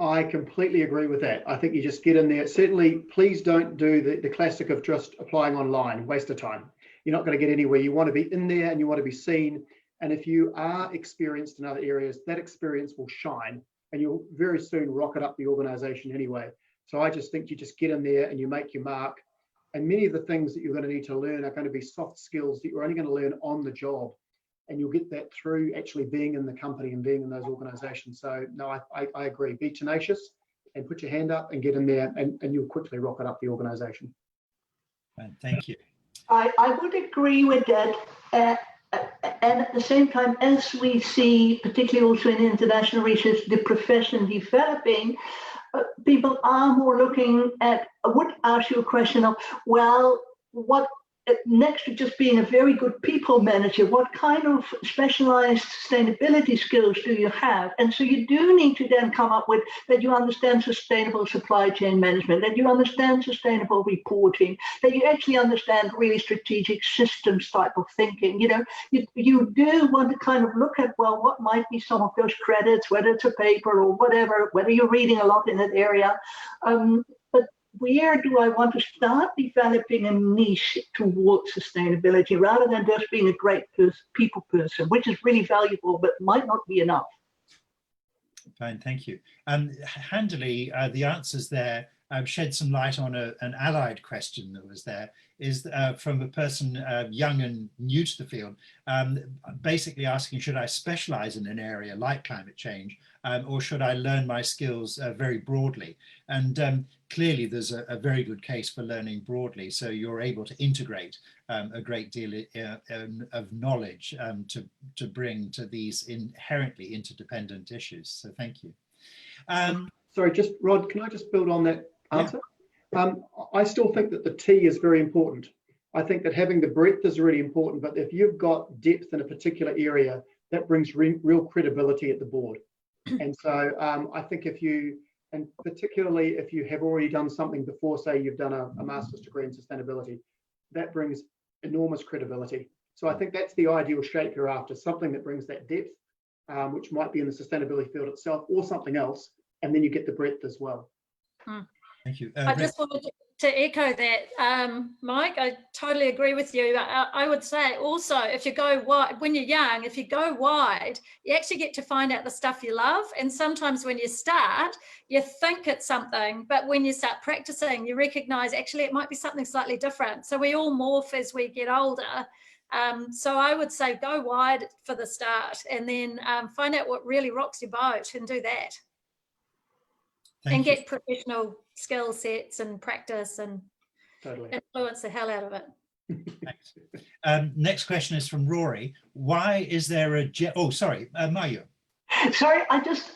I completely agree with that. I think you just get in there. Certainly, please don't do the classic of just applying online, waste of time. You're not going to get anywhere. You want to be in there and you want to be seen. And if you are experienced in other areas, that experience will shine and you'll very soon rocket up the organisation anyway. So I just think you just get in there and you make your mark. And many of the things that you're going to need to learn are going to be soft skills that you're only going to learn on the job. And you'll get that through actually being in the company and being in those organizations. So no, I agree. Be tenacious and put your hand up and get in there and you'll quickly rocket up the organization. Thank you. I would agree with that. And at the same time, as we see, particularly also in international research, the profession developing, people are more looking at, I would ask you a question of, well, what next to just being a very good people manager, what kind of specialized sustainability skills do you have? And so you do need to then come up with that you understand sustainable supply chain management, that you understand sustainable reporting, that you actually understand really strategic systems type of thinking. You know, you do want to kind of look at, well, what might be some of those credits, whether it's a paper or whatever, whether you're reading a lot in that area. But where do I want to start developing a niche towards sustainability rather than just being a great people person, which is really valuable, but might not be enough? Fine, thank you. Handily, the answers there shed some light on an allied question that was there, is from a person young and new to the field, basically asking, should I specialize in an area like climate change, or should I learn my skills very broadly? And clearly there's a very good case for learning broadly, so you're able to integrate a great deal of knowledge to bring to these inherently interdependent issues. So thank you. Sorry, just Rod, can I just build on that answer? Yeah. I still think that the T is very important. I think that having the breadth is really important, but if you've got depth in a particular area, that brings real credibility at the board. And so I think if you, and particularly if you have already done something before, say you've done a master's degree in sustainability, that brings enormous credibility. So I think that's the ideal shape you're after, something that brings that depth, which might be in the sustainability field itself or something else, and then you get the breadth as well. Thank you. I just wanted to echo that, Mike. I totally agree with you. I would say also, if you go wide, when you're young, if you go wide, you actually get to find out the stuff you love. And sometimes when you start, you think it's something, but when you start practicing, you recognize actually it might be something slightly different. So we all morph as we get older. So I would say go wide for the start, and then find out what really rocks your boat and do that. And get professional skill sets and practice and influence the hell out of it. Thanks. Next question is from Rory. Why is there a Mayu? Sorry, I just,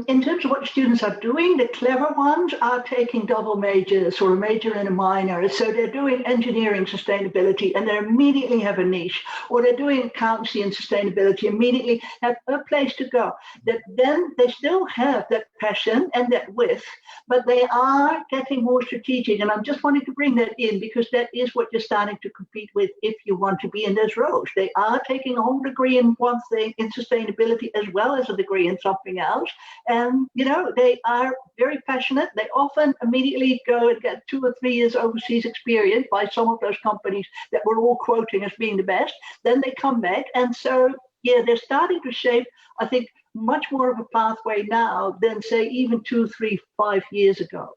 in terms of what students are doing, the clever ones are taking double majors or a major and a minor. So they're doing engineering sustainability and they immediately have a niche, or they're doing accountancy and sustainability, immediately have a place to go. That then they still have that passion and that width, but they are getting more strategic. And I'm just wanting to bring that in because that is what you're starting to compete with if you want to be in those roles. They are taking a whole degree in one thing, in sustainability, as well as a degree in something else, and you know, they are very passionate. They often immediately go and get 2 or 3 years overseas experience by some of those companies that we're all quoting as being the best. Then they come back, and so yeah, they're starting to shape, I think, much more of a pathway now than say even 2, 3, 5 years ago,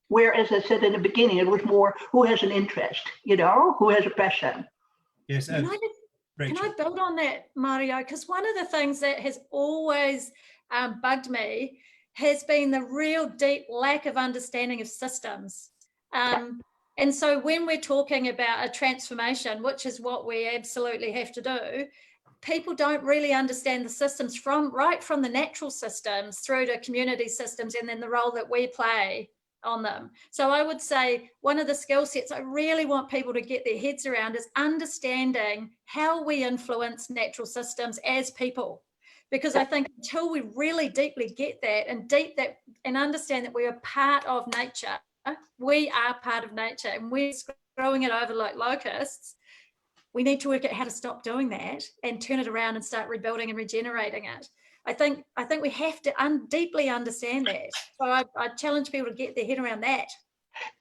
where, as I said in the beginning, it was more who has an interest, you know, who has a passion. Yes. Can I build on that, Mario? Because one of the things that has always bugged me has been the real deep lack of understanding of systems. And so when we're talking about a transformation, which is what we absolutely have to do, people don't really understand the systems right from the natural systems through to community systems, and then the role that we play on them. So I would say one of the skill sets I really want people to get their heads around is understanding how we influence natural systems as people. Because I think until we really deeply get that and understand that we are part of nature, we are part of nature and we're growing it over like locusts, we need to work out how to stop doing that and turn it around and start rebuilding and regenerating it. I think we have to deeply understand that. So I challenge people to get their head around that.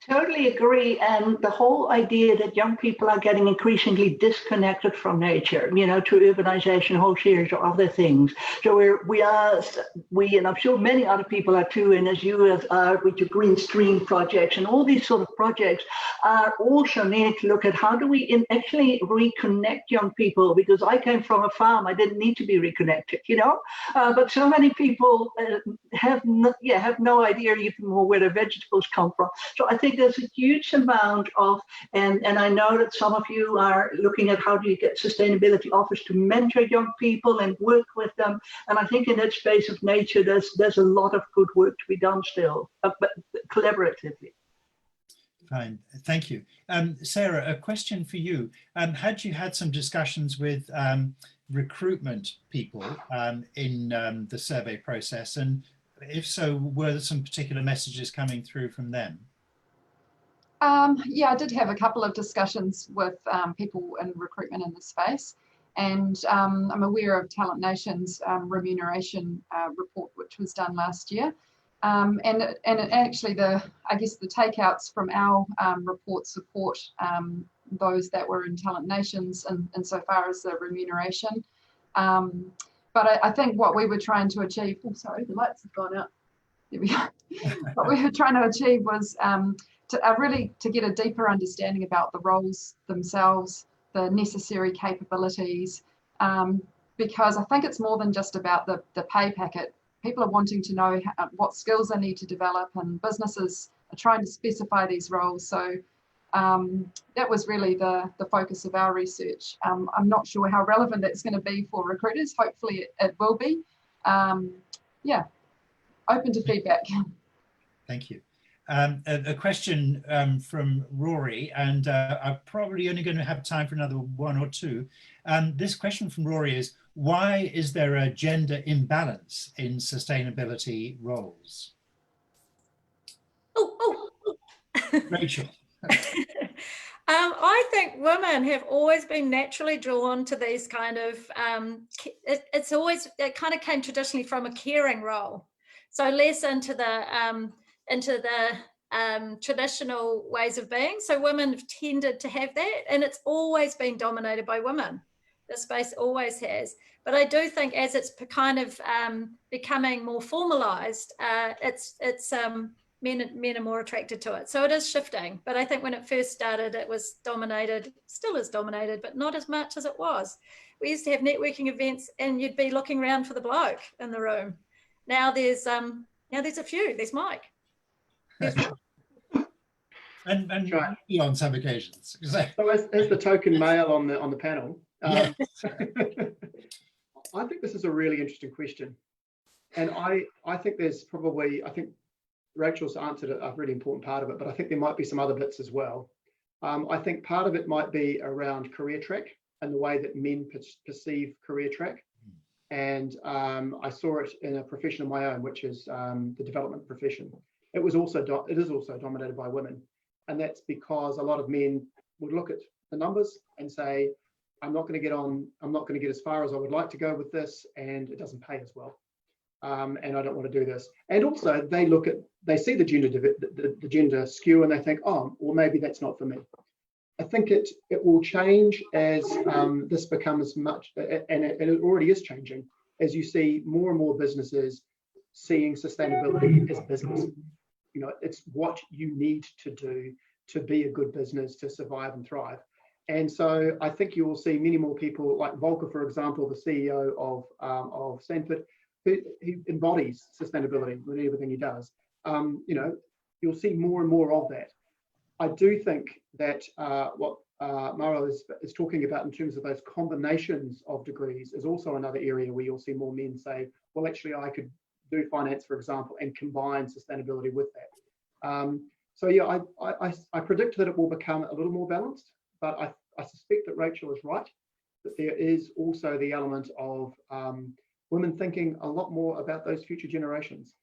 Totally agree. And the whole idea that young people are getting increasingly disconnected from nature, you know, to urbanization, a whole series of other things. So we, and I'm sure many other people are too, and as you are with your Green Stream projects and all these sort of projects are also needing to look at how do we actually reconnect young people, because I came from a farm, I didn't need to be reconnected, you know, but so many people have no idea even more where their vegetables come from. So I think there's a huge amount of, and I know that some of you are looking at how do you get sustainability office to mentor young people and work with them. And I think in that space of nature, there's a lot of good work to be done still, but collaboratively. Fine, thank you. Sarah, a question for you. Had you had some discussions with recruitment people in the survey process? And if so, were there some particular messages coming through from them? Yeah, I did have a couple of discussions with people in recruitment in the space. And I'm aware of Talent Nation's remuneration report, which was done last year. And actually, I guess the takeouts from our report support those that were in Talent Nations insofar as the remuneration. But I think what we were trying to achieve, oh, sorry, the lights have gone out. There we go. What we were trying to achieve was really to get a deeper understanding about the roles themselves, the necessary capabilities, because I think it's more than just about the pay packet. People are wanting to know what skills they need to develop, and businesses are trying to specify these roles. So that was really the focus of our research. I'm not sure how relevant that's going to be for recruiters. Hopefully it will be. Yeah, open to feedback. Thank you. A question from Rory, and I'm probably only going to have time for another one or two. This question from Rory is, why is there a gender imbalance in sustainability roles? Rachel. I think women have always been naturally drawn to these kind of, it kind of came traditionally from a caring role. So less into the traditional ways of being. So women have tended to have that, and it's always been dominated by women. The space always has. But I do think as it's kind of becoming more formalized, men are more attracted to it. So it is shifting. But I think when it first started, it was dominated, still is dominated, but not as much as it was. We used to have networking events and you'd be looking around for the bloke in the room. Now there's a few. There's Mike. And right. On some occasions. So as the token male on the panel, yes. I think this is a really interesting question, and I think there's probably, I think Rachel's answered a really important part of it, but I think there might be some other bits as well. I think part of it might be around career track and the way that men perceive career track. And I saw it in a profession of my own, which is the development profession. It is also dominated by women, and that's because a lot of men would look at the numbers and say, I'm not going to get as far as I would like to go with this, and it doesn't pay as well, and I don't want to do this. And also they see the gender skew, and they think, oh, well, maybe that's not for me. I think it will change as this becomes much, and it already is changing, as you see more and more businesses seeing sustainability as business. You know, it's what you need to do to be a good business, to survive and thrive. And so I think you will see many more people like Volker, for example, the CEO of Sanford, who embodies sustainability with everything he does. You know, you'll see more and more of that. I do think that what Mara is talking about in terms of those combinations of degrees is also another area where you'll see more men say, well, actually, I could do finance, for example, and combine sustainability with that. So yeah, I predict that it will become a little more balanced, but I suspect that Rachel is right, that there is also the element of women thinking a lot more about those future generations,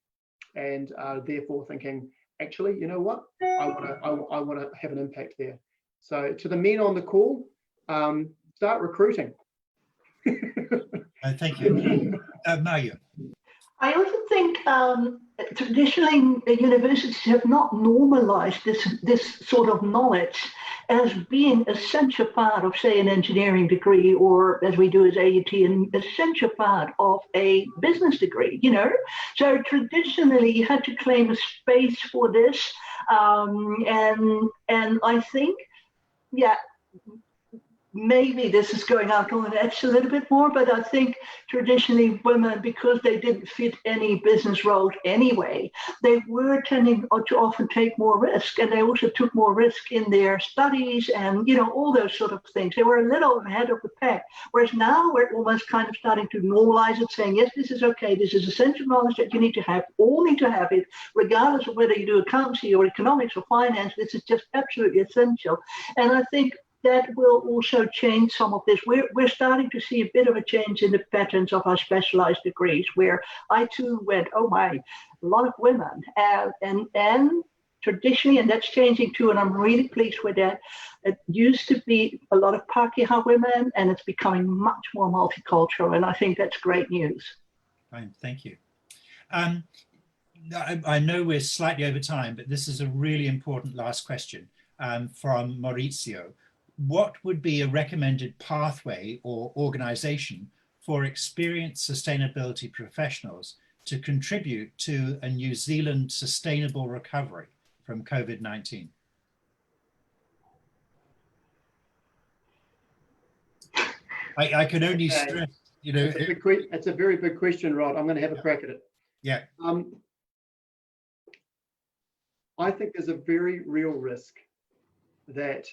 and therefore thinking, actually, you know what, I want to have an impact there. So to the men on the call, start recruiting. Thank you. Maya. I also think traditionally the universities have not normalized this sort of knowledge as being an essential part of, say, an engineering degree, or as we do as AUT, an essential part of a business degree, you know. So traditionally you had to claim a space for this, and I think, yeah, maybe this is going out on the edge a little bit more, but I think traditionally women, because they didn't fit any business roles anyway, they were tending to often take more risk, and they also took more risk in their studies and, you know, all those sort of things. They were a little ahead of the pack, whereas now we're almost kind of starting to normalize it, saying, yes, this is okay, this is essential knowledge that you need to have, all need to have it, regardless of whether you do accountancy or economics or finance. This is just absolutely essential. And I think that will also change some of this. We're starting to see a bit of a change in the patterns of our specialized degrees, where I too went, oh my, a lot of women. And traditionally, and that's changing too, and I'm really pleased with that. It used to be a lot of Pākehā women, and it's becoming much more multicultural, and I think that's great news. Fine, thank you. I know we're slightly over time, but this is a really important last question from Maurizio. What would be a recommended pathway or organization for experienced sustainability professionals to contribute to a New Zealand sustainable recovery from COVID-19? I can only stress, you know, it's a very big question, Rod. I'm going to have a crack at it. Yeah. I think there's a very real risk that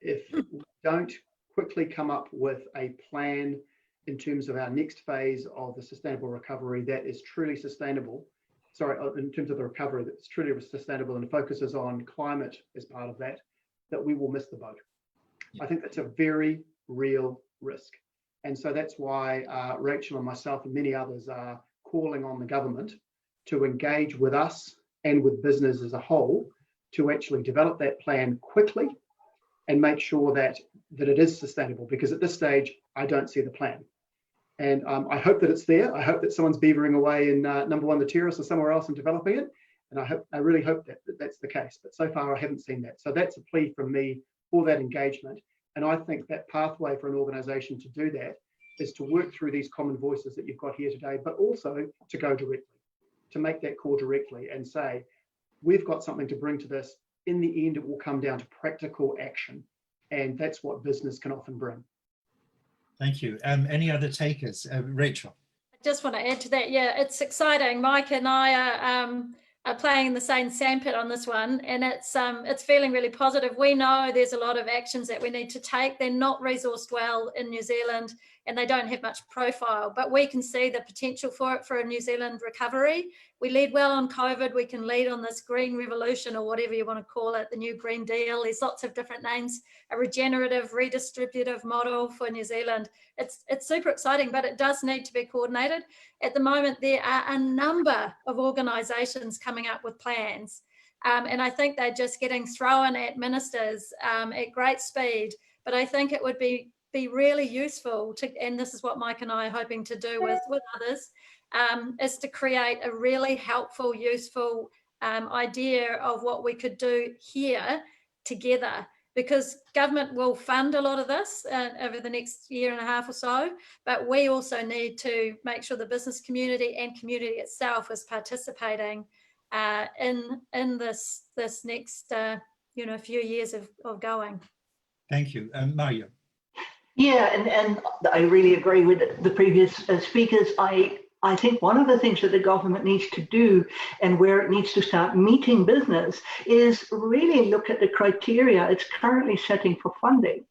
if we don't quickly come up with a plan in terms of our next phase of the sustainable recovery that is truly sustainable, in terms of the recovery that's truly sustainable and focuses on climate as part of that, that we will miss the boat. Yeah. I think that's a very real risk. And so that's why Rachel and myself and many others are calling on the government to engage with us and with business as a whole to actually develop that plan quickly and make sure that it is sustainable, because at this stage, I don't see the plan. And I hope that it's there. I hope that someone's beavering away in number one, the terrace or somewhere else and developing it. And I really hope that that's the case. But so far, I haven't seen that. So that's a plea from me for that engagement. And I think that pathway for an organization to do that is to work through these common voices that you've got here today, but also to go directly, to make that call directly and say, we've got something to bring to this. In the end, it will come down to practical action. And that's what business can often bring. Thank you. Any other takers? Rachel. I just want to add to that. Yeah, it's exciting. Mike and I are playing in the same sandpit on this one, and it's feeling really positive. We know there's a lot of actions that we need to take. They're not resourced well in New Zealand, and they don't have much profile, but we can see the potential for it for a New Zealand recovery. We lead well on COVID. We can lead on this green revolution, or whatever you want to call it, the new Green Deal. There's lots of different names, a regenerative, redistributive model for New Zealand. It's super exciting, but it does need to be coordinated. At the moment, there are a number of organisations coming up with plans, and I think they're just getting thrown at ministers at great speed. But I think it would be really useful to, and this is what Mike and I are hoping to do with others, is to create a really helpful, useful idea of what we could do here together, because government will fund a lot of this over the next year and a half or so, but we also need to make sure the business community and community itself is participating in this next few years of going. Thank you. Mario. Yeah, and I really agree with the previous speakers. I think one of the things that the government needs to do, and where it needs to start meeting business, is really look at the criteria it's currently setting for funding.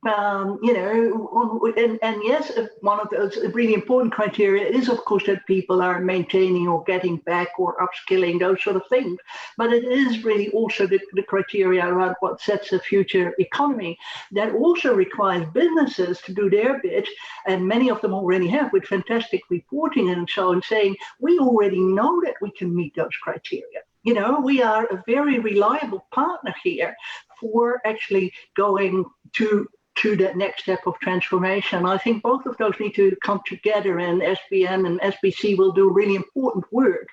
And yes, one of those really important criteria is, of course, that people are maintaining or getting back or upskilling, those sort of things. But it is really also the criteria around what sets the future economy that also requires businesses to do their bit. And many of them already have, with fantastic reporting and so on, saying we already know that we can meet those criteria. You know, we are a very reliable partner here for actually going to that next step of transformation. I think both of those need to come together, and SBN and SBC will do really important work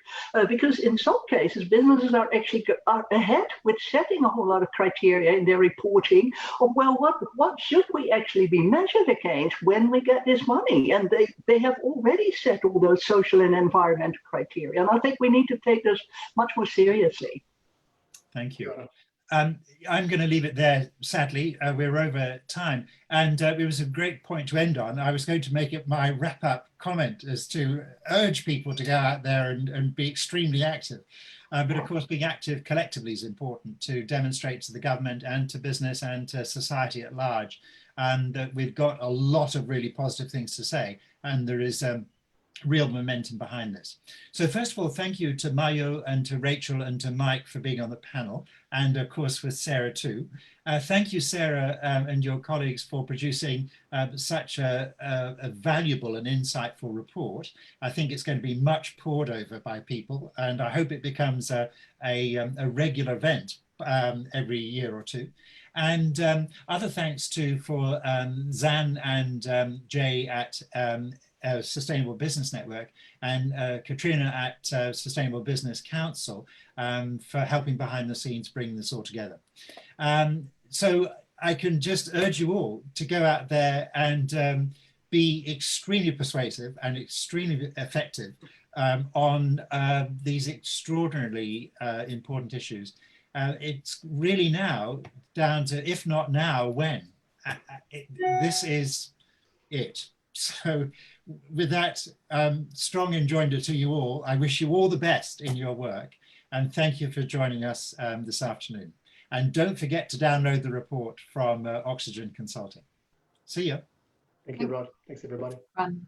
because in some cases businesses are actually ahead with setting a whole lot of criteria in their reporting of, well, what should we actually be measured against when we get this money? And they have already set all those social and environmental criteria. And I think we need to take this much more seriously. Thank you. I'm going to leave it there, sadly. We're over time. And it was a great point to end on. I was going to make it my wrap-up comment as to urge people to go out there and be extremely active. But of course, being active collectively is important to demonstrate to the government and to business and to society at large. And that we've got a lot of really positive things to say. And there is real momentum behind this. So first of all, thank you to Mayo and to Rachel and to Mike for being on the panel, and of course with Sarah too. Thank you, Sarah, and your colleagues for producing such a valuable and insightful report. I think it's going to be much pored over by people, and I hope it becomes a regular event every year or two. And other thanks for Zan and Jay at Sustainable Business Network and Katrina at Sustainable Business Council for helping behind the scenes bring this all together. So I can just urge you all to go out there and be extremely persuasive and extremely effective on these extraordinarily important issues. It's really now down to, if not now, when. This is it. So with that strong enjoinder to you all, I wish you all the best in your work, and thank you for joining us this afternoon. And don't forget to download the report from Oxygen Consulting. See ya. Thank you, Rod. Thanks, everybody. Fun.